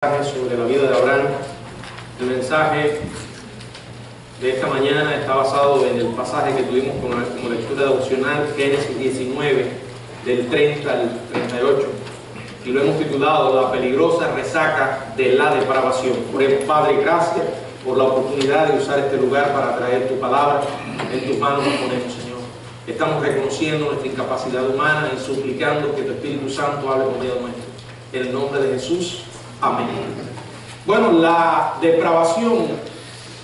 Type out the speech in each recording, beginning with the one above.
Sobre la vida de Abraham. El mensaje de esta mañana está basado en el pasaje que tuvimos como lectura devocional, Génesis 19, del 30 al 38, y lo hemos titulado La peligrosa resaca de la depravación. Oremos. Padre, gracias por la oportunidad de usar este lugar para traer tu palabra. En tus manos nos ponemos, Señor. Estamos reconociendo nuestra incapacidad humana y suplicando que tu Espíritu Santo hable por medio nuestro. En el nombre de Jesús. Amén. Bueno, la depravación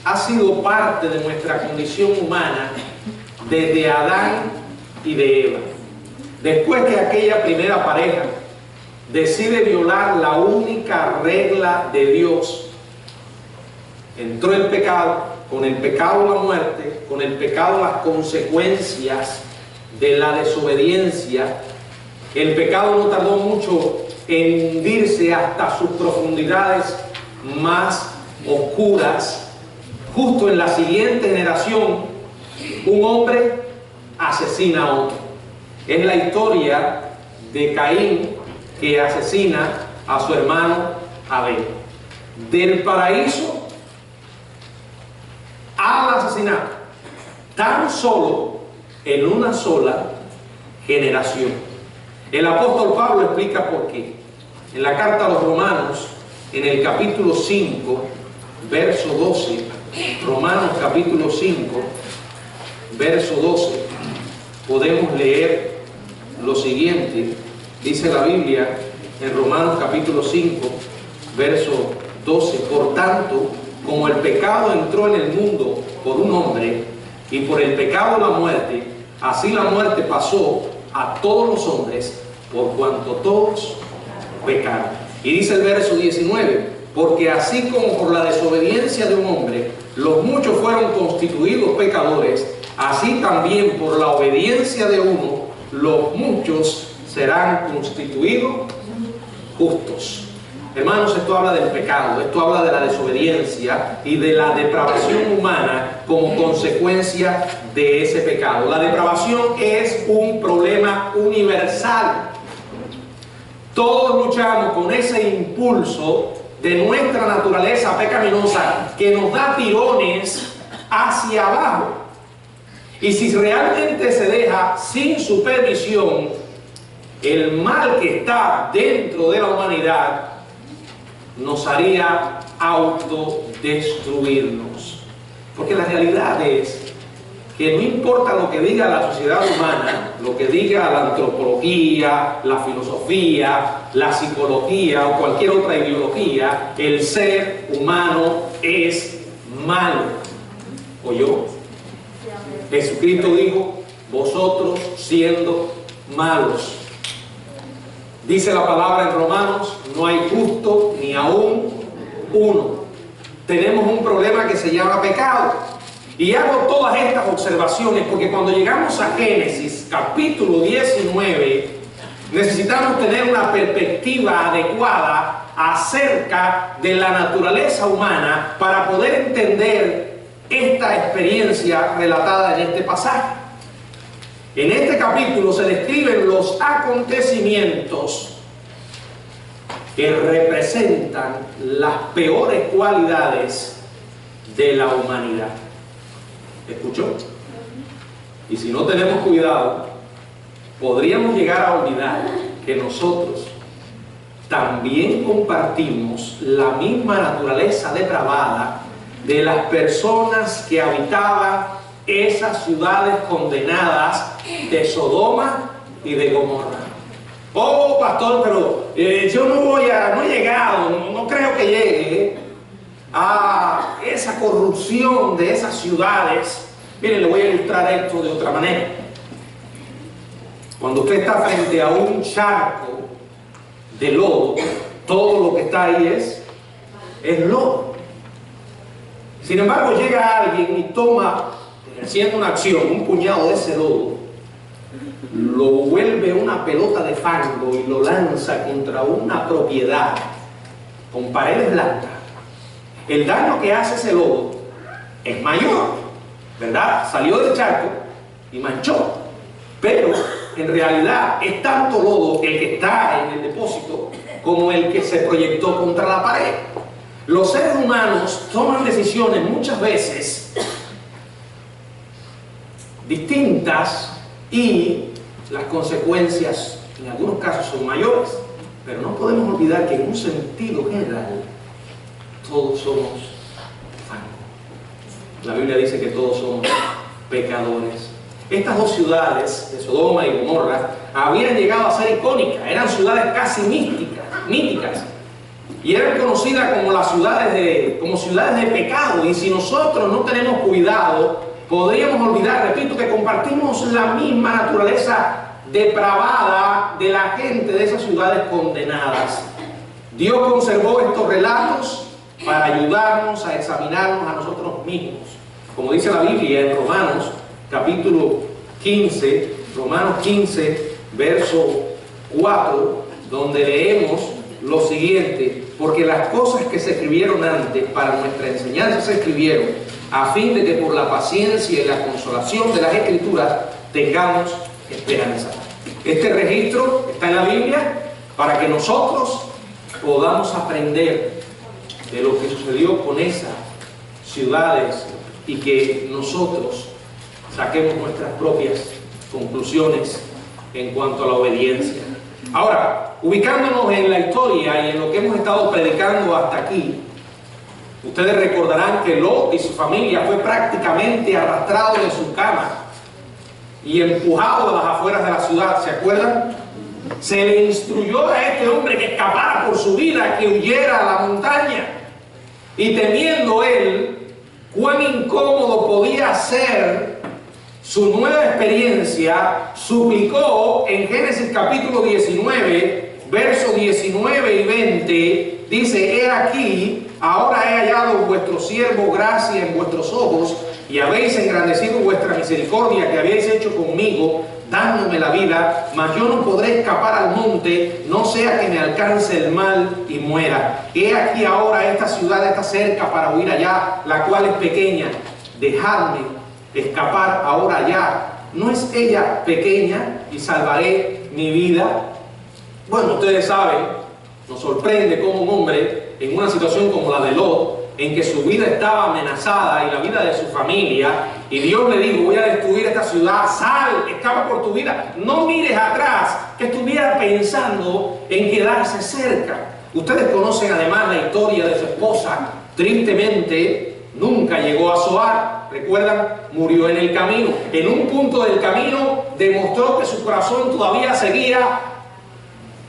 ha sido parte de nuestra condición humana desde Adán y de Eva. Después que aquella primera pareja decide violar la única regla de Dios, entró el pecado, con el pecado la muerte, con el pecado las consecuencias de la desobediencia. El pecado no tardó mucho en hundirse hasta sus profundidades más oscuras. Justo en la siguiente generación, un hombre asesina a otro. Es la historia de Caín, que asesina a su hermano Abel. Del paraíso al asesinato, tan solo en una sola generación. El apóstol Pablo explica por qué. En la carta a los Romanos, en el capítulo 5, verso 12, Romanos capítulo 5, verso 12, podemos leer lo siguiente. Dice la Biblia en Romanos capítulo 5, verso 12: por tanto, como el pecado entró en el mundo por un hombre, y por el pecado la muerte, así la muerte pasó a todos los hombres, por cuanto todos pecaron. Y dice el verso 19: porque así como por la desobediencia de un hombre los muchos fueron constituidos pecadores, así también por la obediencia de uno los muchos serán constituidos justos. Hermanos, esto habla del pecado, esto habla de la desobediencia y de la depravación humana como consecuencia de ese pecado. La depravación es un problema universal. Todos luchamos con ese impulso de nuestra naturaleza pecaminosa que nos da tirones hacia abajo. Y si realmente se deja sin supervisión, el mal que está dentro de la humanidad nos haría autodestruirnos. Porque la realidad es que no importa lo que diga la sociedad humana, lo que diga la antropología, la filosofía, la psicología o cualquier otra ideología, el ser humano es malo. ¿Oyó? Jesucristo dijo: vosotros siendo malos. Dice la palabra en Romanos: no hay justo ni aún uno. Tenemos un problema que se llama pecado. Y hago todas estas observaciones porque cuando llegamos a Génesis capítulo 19 necesitamos tener una perspectiva adecuada acerca de la naturaleza humana para poder entender esta experiencia relatada en este pasaje. En este capítulo se describen los acontecimientos que representan las peores cualidades de la humanidad. ¿Escuchó? Y si no tenemos cuidado, podríamos llegar a olvidar que nosotros también compartimos la misma naturaleza depravada de las personas que habitaban esas ciudades condenadas de Sodoma y de Gomorra. Oh, pastor, pero yo no he llegado, no creo que llegue a esa corrupción de esas ciudades. Miren, le voy a ilustrar esto de otra manera. Cuando usted está frente a un charco de lodo, todo lo que está ahí es lodo. Sin embargo, llega alguien y toma, haciendo una acción, un puñado de ese lodo, lo vuelve una pelota de fango y lo lanza contra una propiedad con paredes blancas. El daño que hace ese lodo es mayor, ¿verdad? Salió del charco y manchó. Pero en realidad es tanto lodo el que está en el depósito como el que se proyectó contra la pared. Los seres humanos toman decisiones muchas veces distintas y las consecuencias en algunos casos son mayores, pero no podemos olvidar que en un sentido general todos somos faltos. La Biblia dice que todos somos pecadores. Estas dos ciudades de Sodoma y Gomorra habían llegado a ser icónicas, eran ciudades casi míticas, y eran conocidas como las ciudades de pecado. Y si nosotros no tenemos cuidado, podríamos olvidar, repito, que compartimos la misma naturaleza depravada de la gente de esas ciudades condenadas. Dios conservó estos relatos para ayudarnos a examinarnos a nosotros mismos. Como dice la Biblia en Romanos capítulo 15, Romanos 15, verso 4, donde leemos lo siguiente: porque las cosas que se escribieron antes para nuestra enseñanza se escribieron a fin de que por la paciencia y la consolación de las Escrituras tengamos esperanza. Este registro está en la Biblia para que nosotros podamos aprender de lo que sucedió con esas ciudades y que nosotros saquemos nuestras propias conclusiones en cuanto a la obediencia. Ahora, ubicándonos en la historia y en lo que hemos estado predicando hasta aquí, ustedes recordarán que Lot y su familia fue prácticamente arrastrado de su cama y empujado a las afueras de la ciudad. ¿Se acuerdan? Se le instruyó a este hombre que escapara por su vida, que huyera a la montaña. Y temiendo él cuán incómodo podía ser su nueva experiencia, suplicó en Génesis capítulo 19, versos 19 y 20, dice: he aquí, ahora he hallado vuestro siervo gracia en vuestros ojos, y habéis engrandecido vuestra misericordia que habéis hecho conmigo, dándome la vida, mas yo no podré escapar al monte, no sea que me alcance el mal y muera. He aquí ahora esta ciudad está cerca para huir allá, la cual es pequeña. Dejadme escapar ahora allá. ¿No es ella pequeña y salvaré mi vida? Bueno, ustedes saben, nos sorprende como un hombre en una situación como la de Lot, en que su vida estaba amenazada y la vida de su familia, y Dios le dijo: voy a destruir esta ciudad, sal, escapa por tu vida, no mires atrás, que estuviera pensando en quedarse cerca. Ustedes conocen además la historia de su esposa. Tristemente nunca llegó a Zoar, recuerdan, murió en el camino. En un punto del camino demostró que su corazón todavía seguía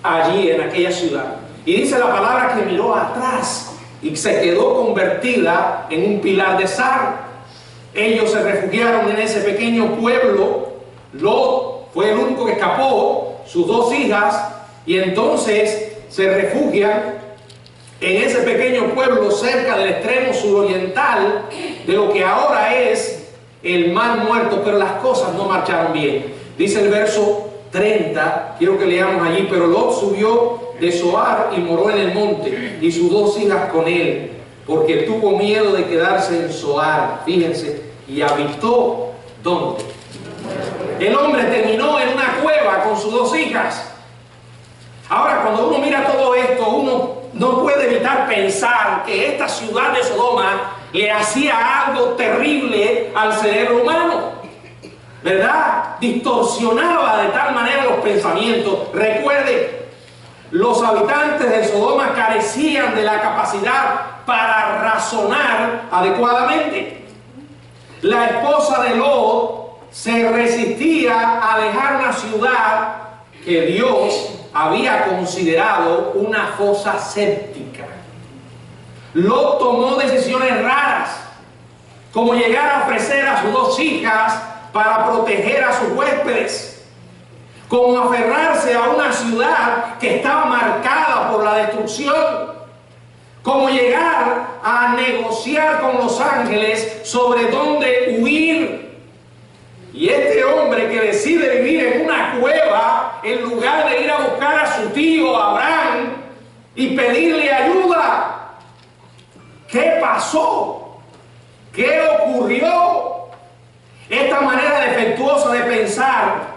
allí en aquella ciudad, y dice la palabra que miró atrás y se quedó convertida en un pilar de sal. Ellos se refugiaron en ese pequeño pueblo. Lot fue el único que escapó, sus dos hijas, y entonces se refugian en ese pequeño pueblo cerca del extremo suroriental de lo que ahora es el Mar Muerto. Pero las cosas no marcharon bien. Dice el verso 30, quiero que leamos allí: pero Lot subió de Zoar y moró en el monte, y sus dos hijas con él, porque tuvo miedo de quedarse en Zoar. Fíjense, y habitó ¿dónde? El hombre terminó en una cueva con sus dos hijas. Ahora, cuando uno mira todo esto, uno no puede evitar pensar que esta ciudad de Sodoma le hacía algo terrible al cerebro humano, ¿verdad? Distorsionaba de tal manera los pensamientos. Recuerde, los habitantes de Sodoma carecían de la capacidad para razonar adecuadamente. La esposa de Lot se resistía a dejar una ciudad que Dios había considerado una fosa séptica. Lot tomó decisiones raras, como llegar a ofrecer a sus dos hijas para proteger a sus huéspedes, como aferrarse a una ciudad que estaba marcada por la destrucción, como llegar a negociar con los ángeles sobre dónde huir. Y este hombre que decide vivir en una cueva en lugar de ir a buscar a su tío Abraham y pedirle ayuda, ¿qué pasó? ¿Qué ocurrió? Esta manera defectuosa de pensar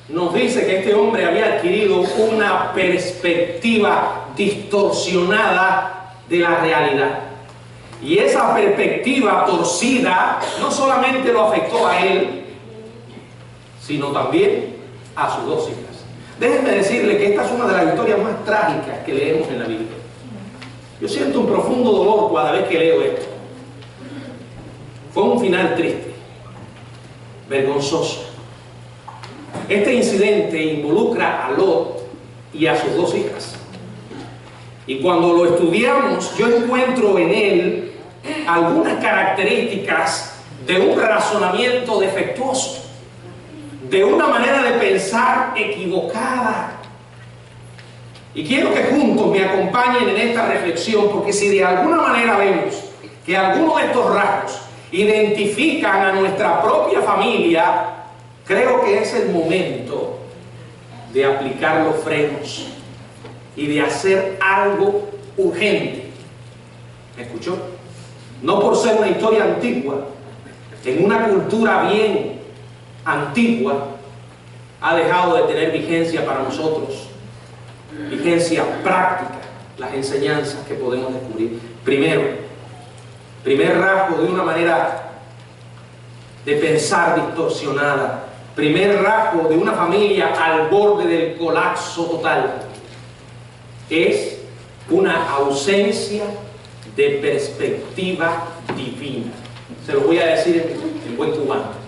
nos dice que este hombre había adquirido una perspectiva distorsionada de la realidad. Y esa perspectiva torcida no solamente lo afectó a él, sino también a sus dos hijas. Déjenme decirle que esta es una de las historias más trágicas que leemos en la Biblia. Yo siento un profundo dolor cada vez que leo esto. Fue un final triste, vergonzoso. Este incidente involucra a Lot y a sus dos hijas. Y cuando lo estudiamos, yo encuentro en él algunas características de un razonamiento defectuoso, de una manera de pensar equivocada. Y quiero que juntos me acompañen en esta reflexión, porque si de alguna manera vemos que algunos de estos rasgos identifican a nuestra propia familia, creo que es el momento de aplicar los frenos y de hacer algo urgente. ¿Me escuchó? No por ser una historia antigua, en una cultura bien antigua, ha dejado de tener vigencia para nosotros, vigencia práctica, las enseñanzas que podemos descubrir. Primer rasgo de una manera de pensar distorsionada, primer rasgo de una familia al borde del colapso total, es una ausencia de perspectiva divina. Se lo voy a decir en buen cubano.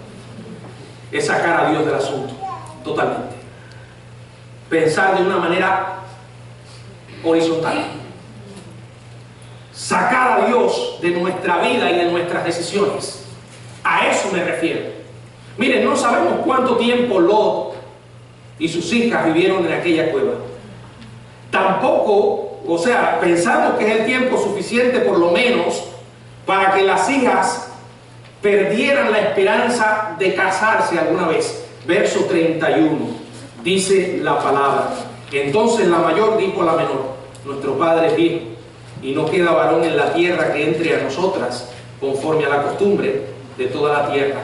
Es sacar a Dios del asunto, totalmente. Pensar de una manera horizontal. Sacar a Dios de nuestra vida y de nuestras decisiones. A eso me refiero. Miren, no sabemos cuánto tiempo Lot y sus hijas vivieron en aquella cueva. Tampoco, o sea, pensamos que es el tiempo suficiente por lo menos para que las hijas perdieran la esperanza de casarse alguna vez. Verso 31, dice la palabra: entonces la mayor dijo a la menor: nuestro padre es viejo, y no queda varón en la tierra que entre a nosotras, conforme a la costumbre de toda la tierra.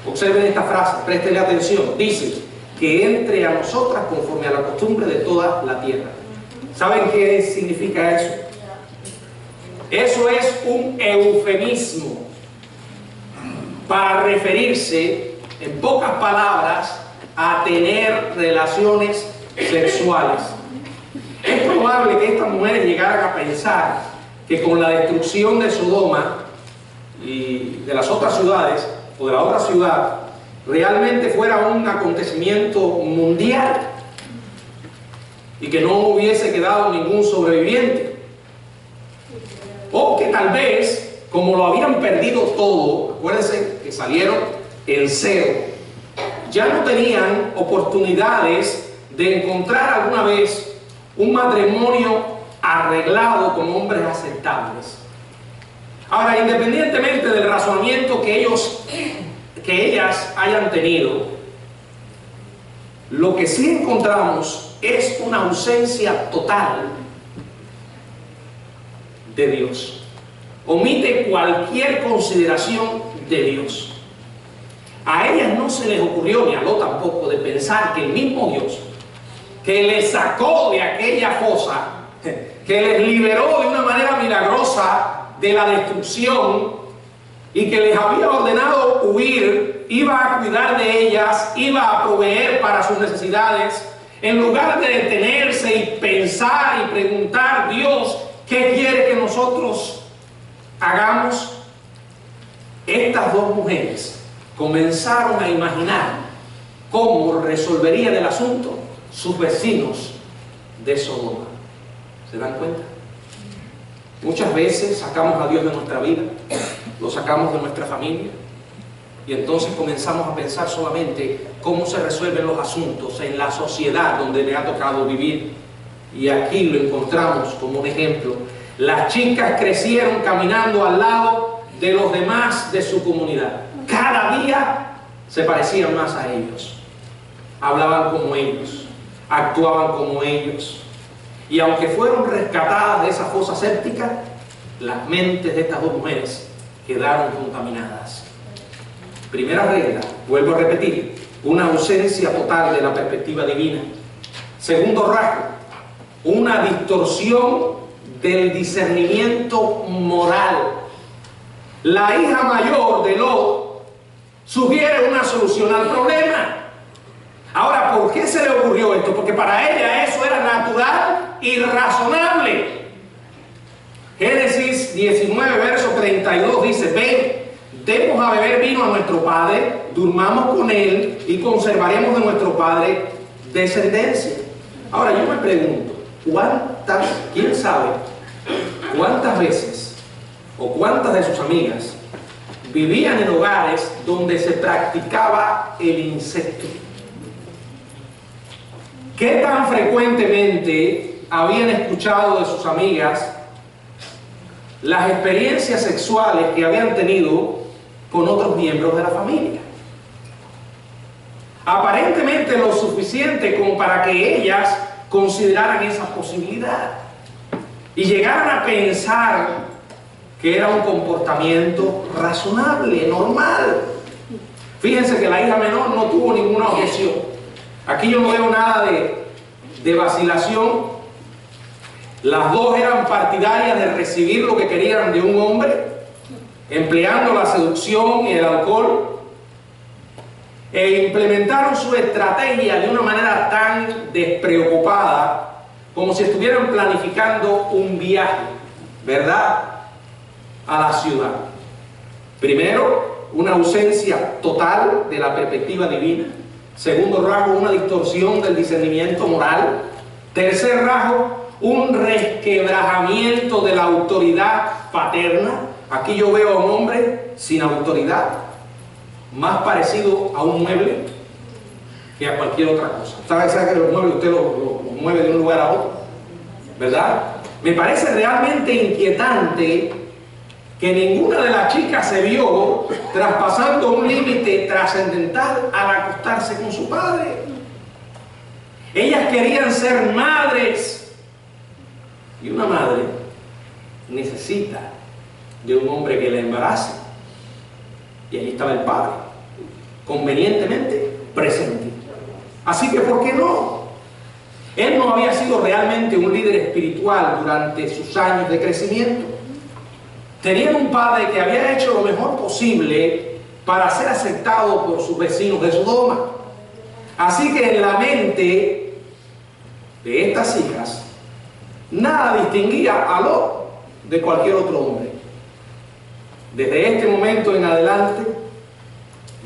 Observen esta frase, préstenle atención. Dice que entre a nosotras conforme a la costumbre de toda la tierra. ¿Saben qué significa eso? Eso es un eufemismo para referirse, en pocas palabras, a tener relaciones sexuales. Es probable que estas mujeres llegaran a pensar que con la destrucción de Sodoma y de las otras ciudades, o de la otra ciudad, realmente fuera un acontecimiento mundial y que no hubiese quedado ningún sobreviviente. O que tal vez, como lo habían perdido todo, acuérdense que salieron en cero, ya no tenían oportunidades de encontrar alguna vez un matrimonio arreglado con hombres aceptables. Ahora, independientemente del razonamiento que ellas hayan tenido, lo que sí encontramos es una ausencia total de Dios. Omite cualquier consideración de Dios. A ellas no se les ocurrió, ni a Lot tampoco, de pensar que el mismo Dios que les sacó de aquella fosa, que les liberó de una manera milagrosa de la destrucción y que les había ordenado huir, iba a cuidar de ellas, iba a proveer para sus necesidades, en lugar de detenerse y pensar y preguntar: Dios, ¿qué quiere que nosotros hagamos? Estas dos mujeres comenzaron a imaginar cómo resolverían el asunto sus vecinos de Sodoma. ¿Se dan cuenta? Muchas veces sacamos a Dios de nuestra vida, lo sacamos de nuestra familia, y entonces comenzamos a pensar solamente cómo se resuelven los asuntos en la sociedad donde le ha tocado vivir. Y aquí lo encontramos como un ejemplo. Las chicas crecieron caminando al lado de los demás de su comunidad. Cada día se parecían más a ellos, hablaban como ellos, actuaban como ellos. Y aunque fueron rescatadas de esa fosa séptica, las mentes de estas dos mujeres quedaron contaminadas. Primera regla, vuelvo a repetir, una ausencia total de la perspectiva divina. Segundo rasgo, una distorsión del discernimiento moral. La hija mayor de Lot sugiere una solución al problema. Ahora, ¿por qué se le ocurrió esto? Porque para ella eso era natural y razonable. Génesis 19, verso 32 dice: ven, demos a beber vino a nuestro padre, durmamos con él y conservaremos de nuestro padre descendencia. Ahora yo me pregunto, ¿quién sabe cuántas veces o cuántas de sus amigas vivían en hogares donde se practicaba el incesto? ¿Qué tan frecuentemente habían escuchado de sus amigas las experiencias sexuales que habían tenido con otros miembros de la familia? Aparentemente lo suficiente como para que ellas consideraran esa posibilidad y llegaran a pensar que era un comportamiento razonable, normal. Fíjense que la hija menor no tuvo ninguna objeción. Aquí yo no veo nada de vacilación. Las dos eran partidarias de recibir lo que querían de un hombre, empleando la seducción y el alcohol, e implementaron su estrategia de una manera tan despreocupada como si estuvieran planificando un viaje, ¿verdad?, a la ciudad. Primero, una ausencia total de la perspectiva divina. Segundo rasgo, una distorsión del discernimiento moral. Tercer rasgo, un resquebrajamiento de la autoridad paterna. Aquí yo veo a un hombre sin autoridad, más parecido a un mueble que a cualquier otra cosa. ¿Sabe que los muebles usted los mueve de un lugar a otro? ¿Verdad? Me parece realmente inquietante que ninguna de las chicas se vio traspasando un límite trascendental al acostarse con su padre. Ellas querían ser madres, y una madre necesita de un hombre que la embarace, y allí estaba el padre, convenientemente presente. Así que, ¿por qué no? Él no había sido realmente un líder espiritual durante sus años de crecimiento. Tenían un padre que había hecho lo mejor posible para ser aceptado por sus vecinos de Sodoma. Así que en la mente de estas hijas, nada distinguía a Lot de cualquier otro hombre. Desde este momento en adelante,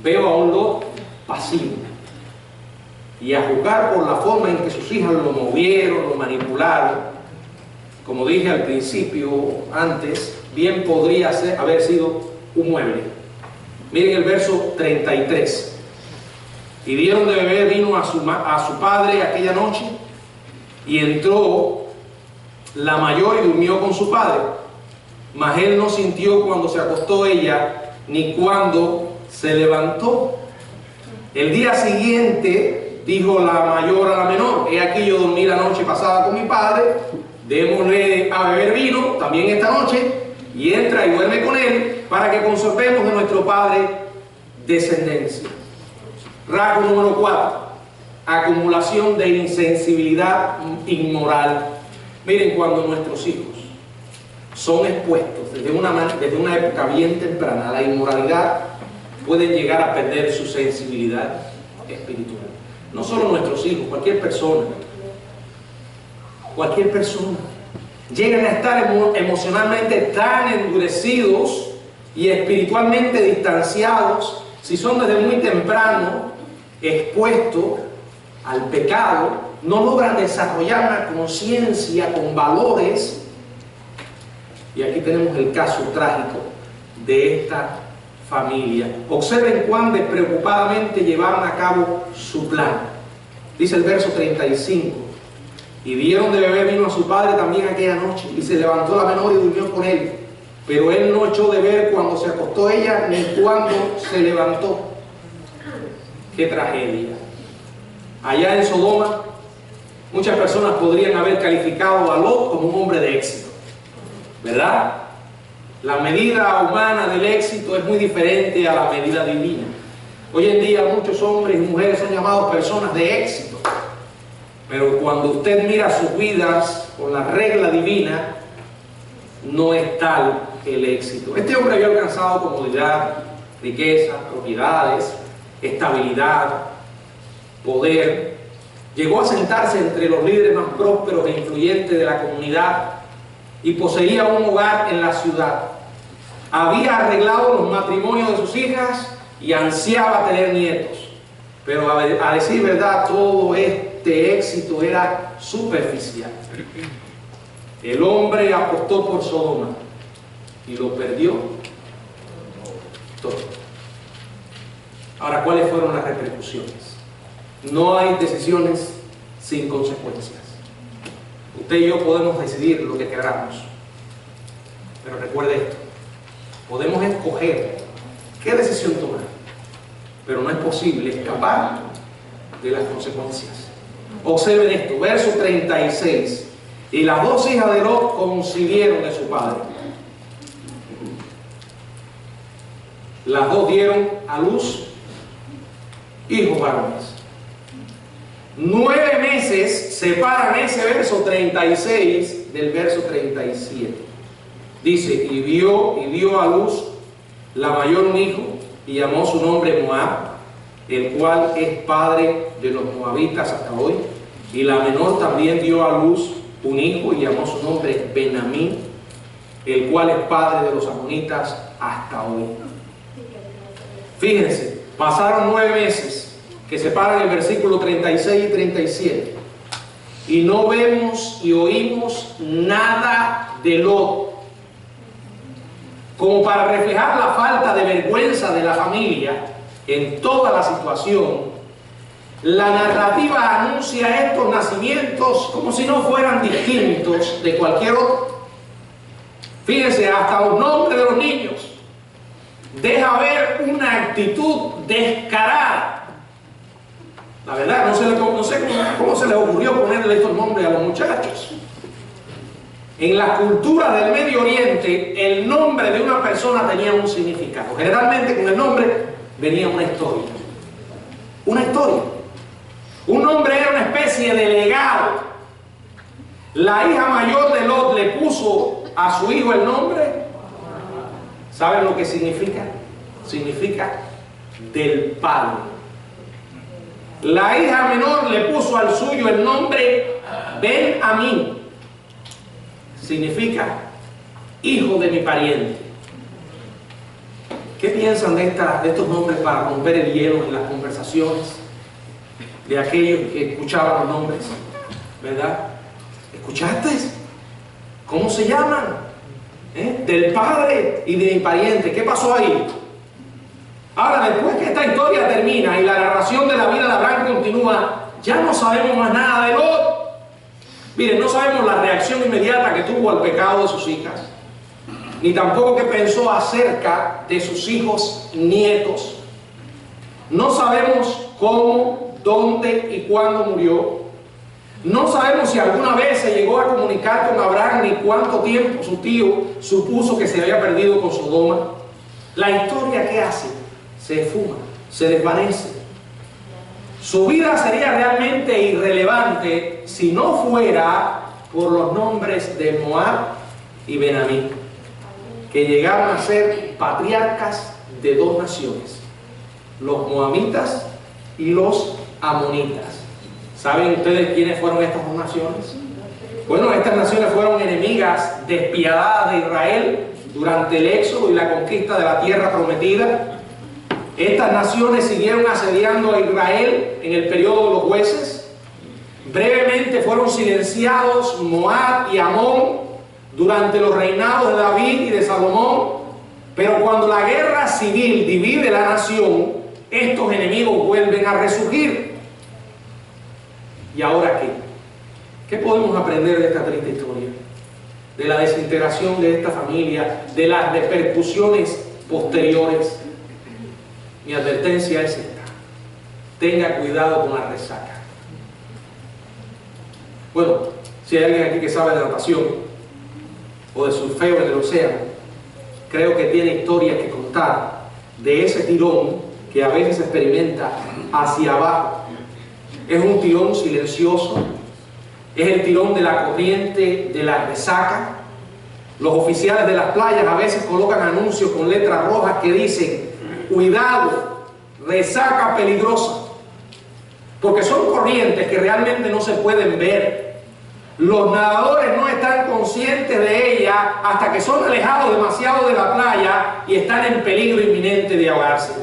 veo a un Lot pasivo. Y a juzgar por la forma en que sus hijas lo movieron, lo manipularon, como dije al principio, antes, bien podría haber sido un mueble. Miren el verso 33. Y dieron de beber vino a su padre aquella noche, y entró la mayor y durmió con su padre. Mas él no sintió cuando se acostó ella, ni cuando se levantó. El día siguiente dijo la mayor a la menor: he aquí yo dormí la noche pasada con mi padre, démosle a beber vino también esta noche, y entra y duerme con él, para que conservemos de nuestro padre descendencia. Rasgo número 4, acumulación de insensibilidad inmoral. Miren, cuando nuestros hijos son expuestos desde una época bien temprana a la inmoralidad, pueden llegar a perder su sensibilidad espiritual. No solo nuestros hijos, cualquier persona llegan a estar emocionalmente tan endurecidos y espiritualmente distanciados, si son desde muy temprano expuestos al pecado, no logran desarrollar una conciencia con valores. Y aquí tenemos el caso trágico de esta familia. Observen cuán despreocupadamente llevaron a cabo su plan. Dice el verso 35: y dieron de beber vino a su padre también aquella noche, y se levantó la menor y durmió con él. Pero él no echó de ver cuando se acostó ella, ni cuando se levantó. ¡Qué tragedia! Allá en Sodoma, muchas personas podrían haber calificado a Lot como un hombre de éxito, ¿verdad? La medida humana del éxito es muy diferente a la medida divina. Hoy en día muchos hombres y mujeres son llamados personas de éxito. Pero cuando usted mira sus vidas con la regla divina, no es tal el éxito. Este hombre había alcanzado comodidad, riqueza, propiedades, estabilidad, poder. Llegó a sentarse entre los líderes más prósperos e influyentes de la comunidad y poseía un hogar en la ciudad. Había arreglado los matrimonios de sus hijas y ansiaba tener nietos. Pero a decir verdad, todo este éxito era superficial. El hombre apostó por Sodoma y lo perdió todo. Ahora, ¿cuáles fueron las repercusiones? No hay decisiones sin consecuencias. Usted y yo podemos decidir lo que queramos, pero recuerde esto: podemos escoger qué decisión tomar, pero no es posible escapar de las consecuencias. Observen esto, verso 36. Y las dos hijas de Lot concibieron de su padre. Las dos dieron a luz hijos varones. 9 meses separan ese verso 36 del verso 37. Dice, y dio a luz la mayor un hijo, y llamó su nombre Moab, el cual es padre de los moabitas hasta hoy. Y la menor también dio a luz un hijo, y llamó su nombre Benamí, el cual es padre de los amonitas hasta hoy. Fíjense, pasaron 9 meses que separan el versículo 36 y 37, y no vemos y oímos nada de Lot, como para reflejar la falta de vergüenza de la familia en toda la situación. La narrativa anuncia estos nacimientos como si no fueran distintos de cualquier otro. Fíjense, hasta los nombres de los niños deja ver una actitud descarada. La verdad, no sé cómo se le ocurrió ponerle estos nombres a los muchachos. En la cultura del Medio Oriente, el nombre de una persona tenía un significado. Generalmente con el nombre venía una historia. Una historia. Un nombre era una especie de legado. La hija mayor de Lot le puso a su hijo el nombre. ¿Saben lo que significa? Significa del padre. La hija menor le puso al suyo el nombre Ben-Amí. Significa hijo de mi pariente. ¿Qué piensan de estos nombres para romper el hielo en las conversaciones de aquellos que escuchaban los nombres? ¿Verdad? ¿Escuchaste? ¿Cómo se llaman? Del padre y de mi pariente. ¿Qué pasó ahí? Ahora, después que esta historia termina y la narración de la vida de Abraham continúa, ya no sabemos más nada de Lot. Miren, no sabemos la reacción inmediata que tuvo al pecado de sus hijas, ni tampoco qué pensó acerca de sus hijos nietos. No sabemos cómo, dónde y cuándo murió. No sabemos si alguna vez se llegó a comunicar con Abraham, ni cuánto tiempo su tío supuso que se había perdido con Sodoma. La historia, ¿qué hace? Se esfuma, se desvanece. Su vida sería realmente irrelevante si no fuera por los nombres de Moab y Benamí, que llegaron a ser patriarcas de 2 naciones, los moabitas y los amonitas. ¿Saben ustedes quiénes fueron estas 2 naciones? Bueno, estas naciones fueron enemigas despiadadas de Israel durante el éxodo y la conquista de la tierra prometida. Estas naciones siguieron asediando a Israel en el periodo de los jueces. Brevemente fueron silenciados Moab y Amón durante los reinados de David y de Salomón. Pero cuando la guerra civil divide la nación, estos enemigos vuelven a resurgir. ¿Y ahora qué? ¿Qué podemos aprender de esta triste historia? De la desintegración de esta familia, de las repercusiones posteriores. Mi advertencia es esta: tenga cuidado con la resaca. Bueno, si hay alguien aquí que sabe de natación o de surfeo en el océano, creo que tiene historias que contar de ese tirón que a veces se experimenta hacia abajo. Es un tirón silencioso, es el tirón de la corriente de la resaca. Los oficiales de las playas a veces colocan anuncios con letras rojas que dicen: cuidado, resaca peligrosa, porque son corrientes que realmente no se pueden ver. Los nadadores no están conscientes de ella hasta que son alejados demasiado de la playa y están en peligro inminente de ahogarse.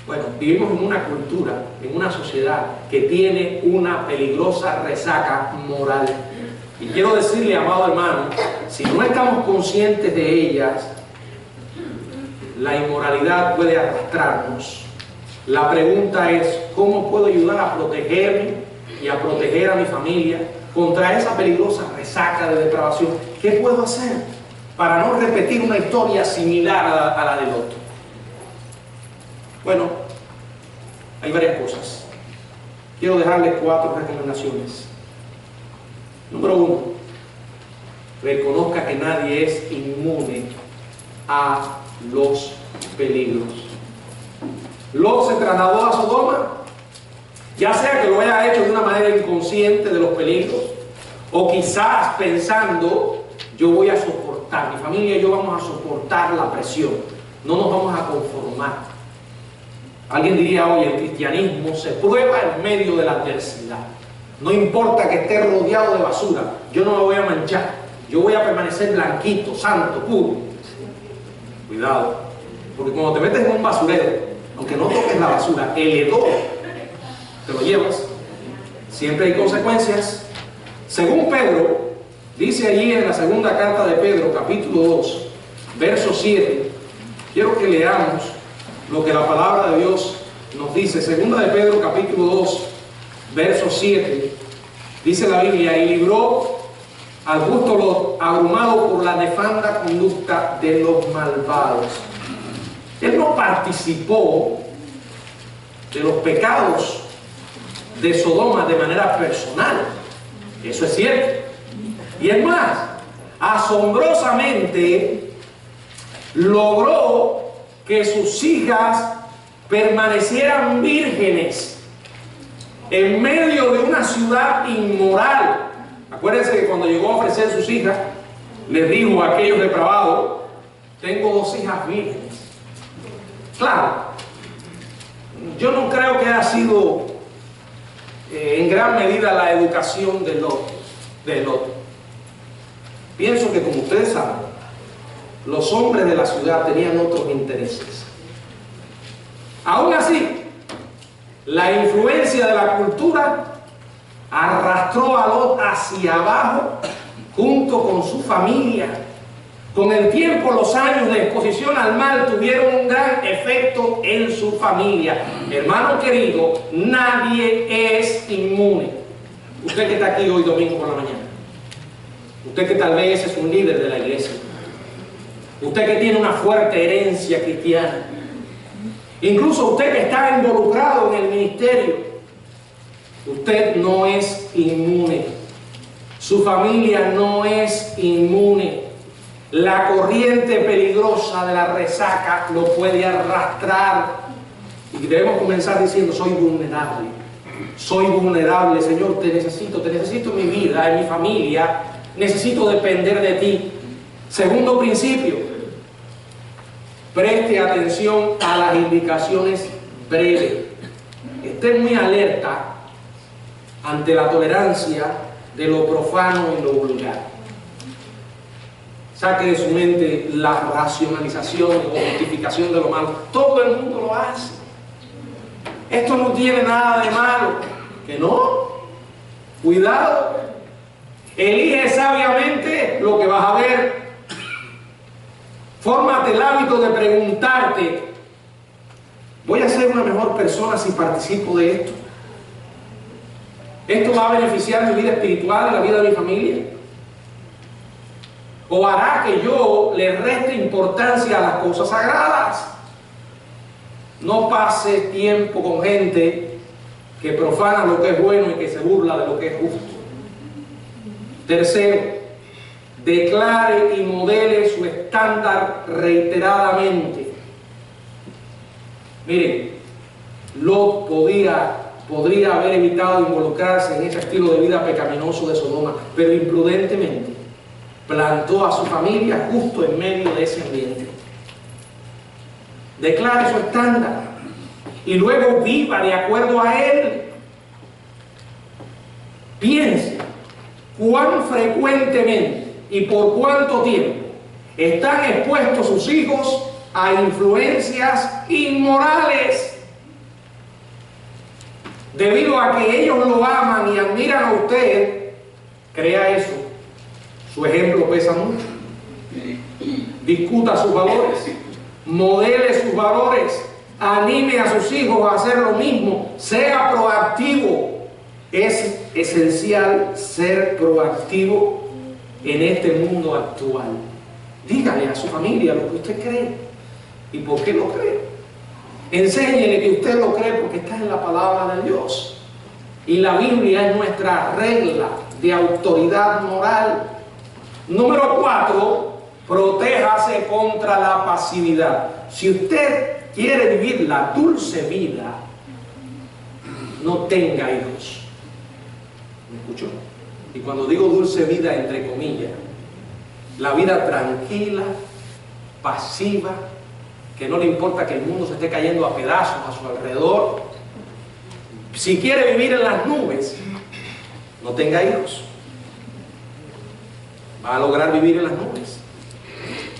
Bueno, vivimos en una cultura, en una sociedad que tiene una peligrosa resaca moral. Y quiero decirle, amado hermano, si no estamos conscientes de ellas, la inmoralidad puede arrastrarnos. La pregunta es: ¿cómo puedo ayudar a protegerme y a proteger a mi familia contra esa peligrosa resaca de depravación? ¿Qué puedo hacer para no repetir una historia similar a la del otro? Bueno, hay varias cosas. Quiero dejarles 4 recomendaciones. Número 1, reconozca que nadie es inmune a los peligros. Lot se trasladó a Sodoma, ya sea que lo haya hecho de una manera inconsciente de los peligros, o quizás pensando: yo voy a soportar, mi familia y yo vamos a soportar la presión, no nos vamos a conformar. Alguien diría: oye, el cristianismo se prueba en medio de la adversidad. No importa que esté rodeado de basura, yo no me voy a manchar, yo voy a permanecer blanquito, santo, puro. Cuidado, porque cuando te metes en un basurero, aunque no toques la basura, el hedor te lo llevas. Siempre hay consecuencias. Según Pedro, dice allí en la segunda carta de Pedro, capítulo 2, verso 7, quiero que leamos lo que la palabra de Dios nos dice. Segunda de Pedro, capítulo 2, verso 7, dice la Biblia: y libró al justo Lot, abrumado por la nefanda conducta de los malvados. Él no participó de los pecados de Sodoma de manera personal, eso es cierto. Y es más, asombrosamente logró que sus hijas permanecieran vírgenes en medio de una ciudad inmoral. Acuérdense que cuando llegó a ofrecer sus hijas, les dijo a aquellos depravados: tengo 2 hijas vírgenes. Claro, yo no creo que haya sido en gran medida la educación de Lot. Pienso que, como ustedes saben, los hombres de la ciudad tenían otros intereses. Aún así, la influencia de la cultura arrastró a Lot hacia abajo junto con su familia. Con el tiempo, los años de exposición al mal tuvieron un gran efecto en su familia. Hermano querido, nadie es inmune. Usted que está aquí hoy domingo por la mañana, usted que tal vez es un líder de la iglesia, usted que tiene una fuerte herencia cristiana, incluso usted que está involucrado en el ministerio, usted no es inmune. Su familia no es inmune. La corriente peligrosa de la resaca lo puede arrastrar. Y debemos comenzar diciendo: soy vulnerable. Soy vulnerable, Señor, te necesito en mi vida, en mi familia. Necesito depender de ti. Segundo principio: preste atención a las indicaciones breves. Esté muy alerta ante la tolerancia de lo profano y lo vulgar. Saque de su mente la racionalización o justificación de lo malo. Todo el mundo lo hace. Esto no tiene nada de malo. ¿Que no? Cuidado. Elige sabiamente lo que vas a ver. Fórmate el hábito de preguntarte: ¿voy a ser una mejor persona si participo de esto? ¿Esto va a beneficiar mi vida espiritual y la vida de mi familia? ¿O hará que yo le reste importancia a las cosas sagradas? No pase tiempo con gente que profana lo que es bueno y que se burla de lo que es justo. Tercero, declare y modele su estándar reiteradamente. Miren, Lot podía podría haber evitado involucrarse en ese estilo de vida pecaminoso de Sodoma, pero imprudentemente plantó a su familia justo en medio de ese ambiente. Declare su estándar y luego viva de acuerdo a él. Piense cuán frecuentemente y por cuánto tiempo están expuestos sus hijos a influencias inmorales. Debido a que ellos lo aman y admiran a usted, crea eso. Su ejemplo pesa mucho. Discuta sus valores, modele sus valores, anime a sus hijos a hacer lo mismo, sea proactivo. Es esencial ser proactivo en este mundo actual. Dígale a su familia lo que usted cree y por qué lo cree. Enséñele que usted lo cree porque está en la palabra de Dios. Y la Biblia es nuestra regla de autoridad moral. Número 4, protéjase contra la pasividad. Si usted quiere vivir la dulce vida, no tenga hijos. ¿Me escuchó? Y cuando digo dulce vida, entre comillas, la vida tranquila, pasiva, que no le importa que el mundo se esté cayendo a pedazos a su alrededor. Si quiere vivir en las nubes, no tenga hijos. Va a lograr vivir en las nubes.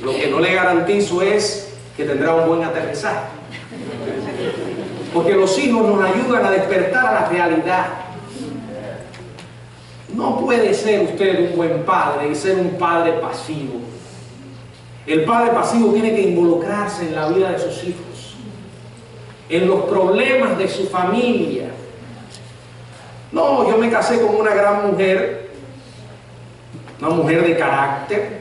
Lo que no le garantizo es que tendrá un buen aterrizaje. Porque los hijos nos ayudan a despertar a la realidad. No puede ser usted un buen padre y ser un padre pasivo. El padre pasivo tiene que involucrarse en la vida de sus hijos, en los problemas de su familia. No, yo me casé con una gran mujer, una mujer de carácter,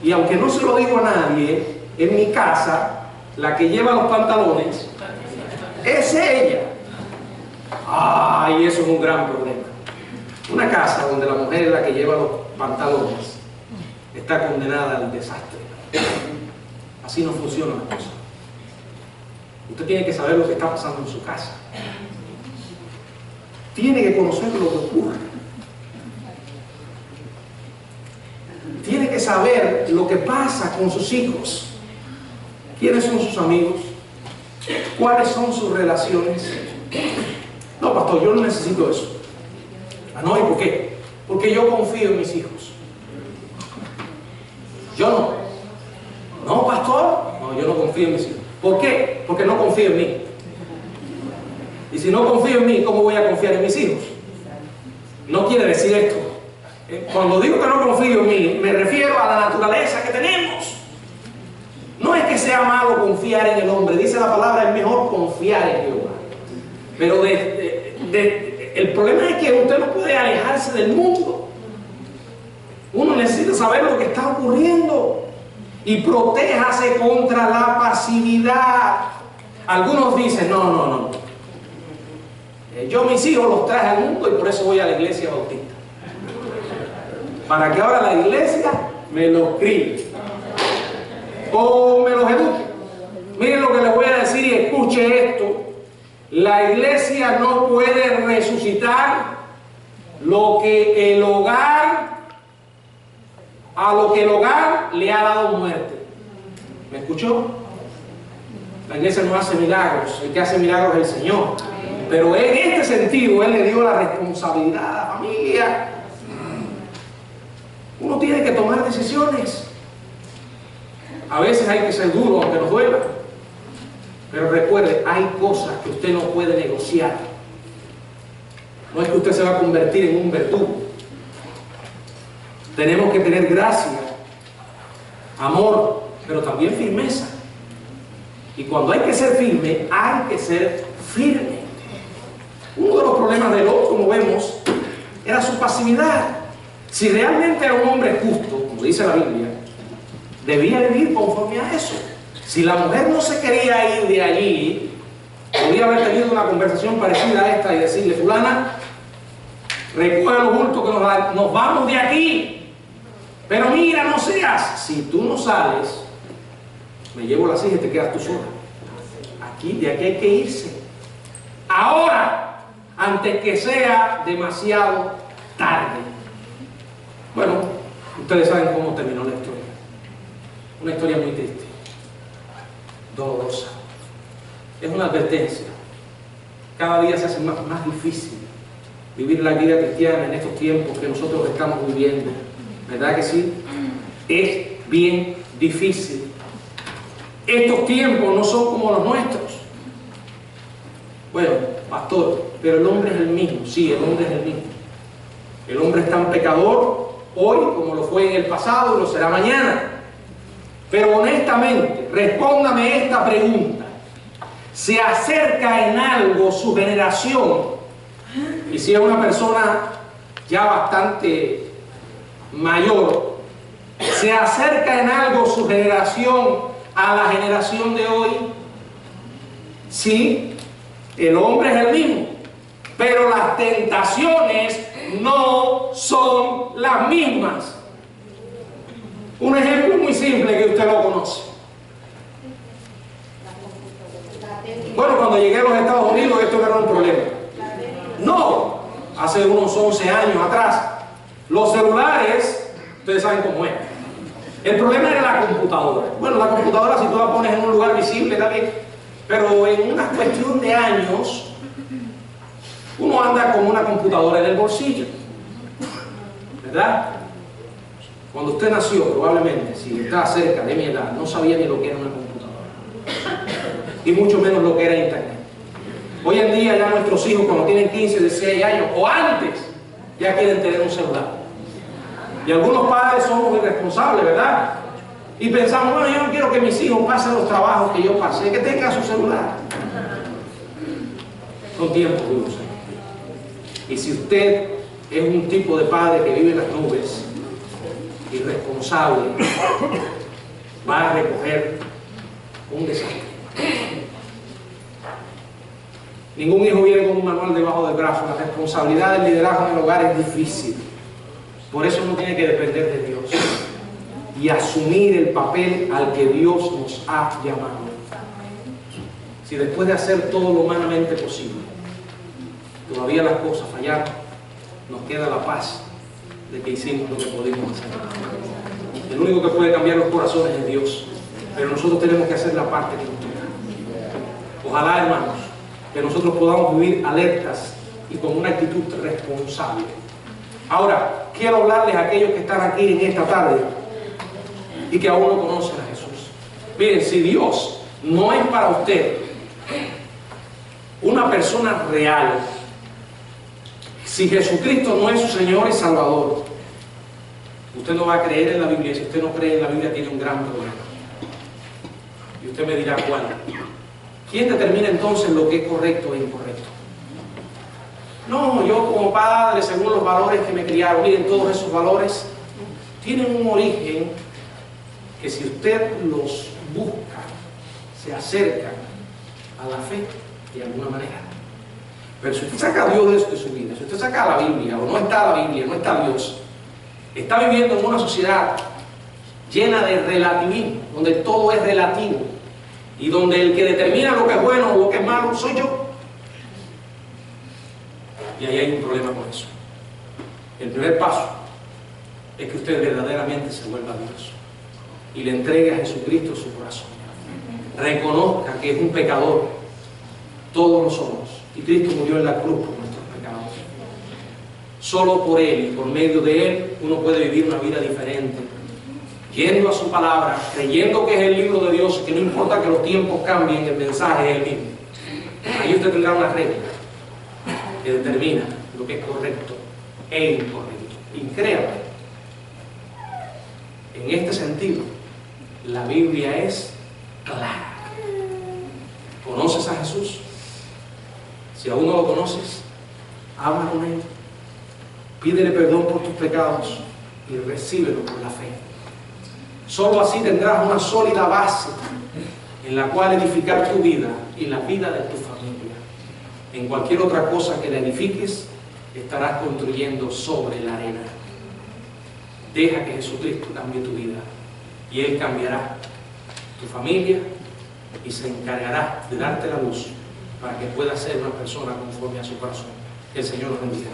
y aunque no se lo digo a nadie, en mi casa, la que lleva los pantalones es ella. Ay, eso es un gran problema. Una casa donde la mujer es la que lleva los pantalones está condenada al desastre. Así no funciona la cosa. Usted tiene que saber lo que está pasando en su casa. Tiene que conocer lo que ocurre. Tiene que saber lo que pasa con sus hijos. ¿Quiénes son sus amigos? ¿Cuáles son sus relaciones? No, pastor, yo no necesito eso. Ah, no, ¿y por qué? Porque yo confío en mis hijos. Yo no. No, pastor. No, yo no confío en mis hijos. ¿Por qué? Porque no confío en mí. Y si no confío en mí, ¿cómo voy a confiar en mis hijos? No quiere decir esto. Cuando digo que no confío en mí, me refiero a la naturaleza que tenemos. No es que sea malo confiar en el hombre. Dice la palabra, es mejor confiar en Jehová. Pero el problema es que usted no puede alejarse del mundo. Uno necesita saber lo que está ocurriendo y protéjase contra la pasividad. Algunos dicen, no. Yo mis hijos los traje al mundo y por eso voy a la iglesia bautista. Para que ahora la iglesia me los críe o me los eduque. Miren lo que les voy a decir y escuche esto. La iglesia no puede resucitar a lo que el hogar le ha dado muerte. ¿Me escuchó? La iglesia no hace milagros, el que hace milagros es el Señor. Pero en este sentido, Él le dio la responsabilidad a la familia. Uno tiene que tomar decisiones. A veces hay que ser duro, aunque nos duela. Pero recuerde, hay cosas que usted no puede negociar. No es que usted se va a convertir en un verdugo. Tenemos que tener gracia, amor, pero también firmeza. Y cuando hay que ser firme, hay que ser firme. Uno de los problemas de Lot, como vemos, era su pasividad. Si realmente era un hombre justo, como dice la Biblia, debía vivir conforme a eso. Si la mujer no se quería ir de allí, podía haber tenido una conversación parecida a esta y decirle, fulana, recoge los bultos que nos vamos de aquí. Pero mira, no seas. Si tú no sales, me llevo las hijas y te quedas tú sola. De aquí hay que irse. ahora, antes que sea demasiado tarde. Bueno, ustedes saben cómo terminó la historia. Una historia muy triste, dolorosa. Es una advertencia. Cada día se hace más difícil vivir la vida cristiana en estos tiempos que nosotros estamos viviendo. ¿Verdad que sí? Es bien difícil. Estos tiempos no son como los nuestros. Bueno, pastor, pero el hombre es el mismo. Sí, el hombre es el mismo. El hombre es tan pecador hoy como lo fue en el pasado y lo será mañana. Pero honestamente, respóndame esta pregunta. ¿Se acerca en algo su generación? Y si es una persona ya bastante mayor, ¿se acerca en algo su generación a la generación de hoy? Sí, el hombre es el mismo, pero las tentaciones no son las mismas. Un ejemplo muy simple que usted lo conoce. Bueno, cuando llegué a los Estados Unidos esto no era un problema. No, hace unos 11 años atrás, los celulares, ustedes saben cómo es. El problema era la computadora. Bueno, la computadora si tú la pones en un lugar visible también, pero en una cuestión de años, uno anda con una computadora en el bolsillo, ¿verdad? Cuando usted nació, probablemente, si está cerca de mi edad, no sabía ni lo que era una computadora, y mucho menos lo que era internet. Hoy en día ya nuestros hijos, cuando tienen 15, 16 años, o antes, ya quieren tener un celular. Y algunos padres somos irresponsables, ¿verdad? Y pensamos, bueno, yo no quiero que mis hijos pasen los trabajos que yo pasé, que tengan su celular. Son tiempos duros. Y si usted es un tipo de padre que vive en las nubes, irresponsable, va a recoger un desastre. Ningún hijo viene con un manual debajo del brazo. La responsabilidad del liderazgo en el hogar es difícil. Por eso uno tiene que depender de Dios y asumir el papel al que Dios nos ha llamado. Si después de hacer todo lo humanamente posible, todavía las cosas fallaron, nos queda la paz de que hicimos lo que pudimos hacer. El único que puede cambiar los corazones es Dios, pero nosotros tenemos que hacer la parte que nos toca. Ojalá, hermanos, que nosotros podamos vivir alertas y con una actitud responsable. Ahora, quiero hablarles a aquellos que están aquí en esta tarde y que aún no conocen a Jesús. Miren, si Dios no es para usted una persona real, si Jesucristo no es su Señor y Salvador, usted no va a creer en la Biblia. Si usted no cree en la Biblia, tiene un gran problema. Y usted me dirá, ¿cuál? ¿Quién determina entonces lo que es correcto e incorrecto? No, yo como padre, según los valores que me criaron, miren, todos esos valores tienen un origen que si usted los busca, se acercan a la fe de alguna manera. Pero si usted saca a Dios de su vida, si usted saca a la Biblia, o no está la Biblia, no está Dios, está viviendo en una sociedad llena de relativismo, donde todo es relativo, y donde el que determina lo que es bueno o lo que es malo soy yo. Y ahí hay un problema con eso. El primer paso es que usted verdaderamente se vuelva a Dios y le entregue a Jesucristo su corazón. Reconozca que es un pecador. Todos lo somos. Y Cristo murió en la cruz por nuestros pecados. Solo por Él y por medio de Él uno puede vivir una vida diferente, yendo a su palabra, creyendo que es el libro de Dios, que no importa que los tiempos cambien, el mensaje es el mismo. Ahí usted tendrá una regla que determina lo que es correcto e incorrecto. Y créame, en este sentido, la Biblia es clara. ¿Conoces a Jesús? Si aún no lo conoces, habla con Él, pídele perdón por tus pecados y recíbelo por la fe. Solo así tendrás una sólida base en la cual edificar tu vida y la vida de tu familia. En cualquier otra cosa que la edifiques, estarás construyendo sobre la arena. Deja que Jesucristo cambie tu vida y Él cambiará tu familia y se encargará de darte la luz para que pueda ser una persona conforme a su corazón. Que el Señor nos bendiga.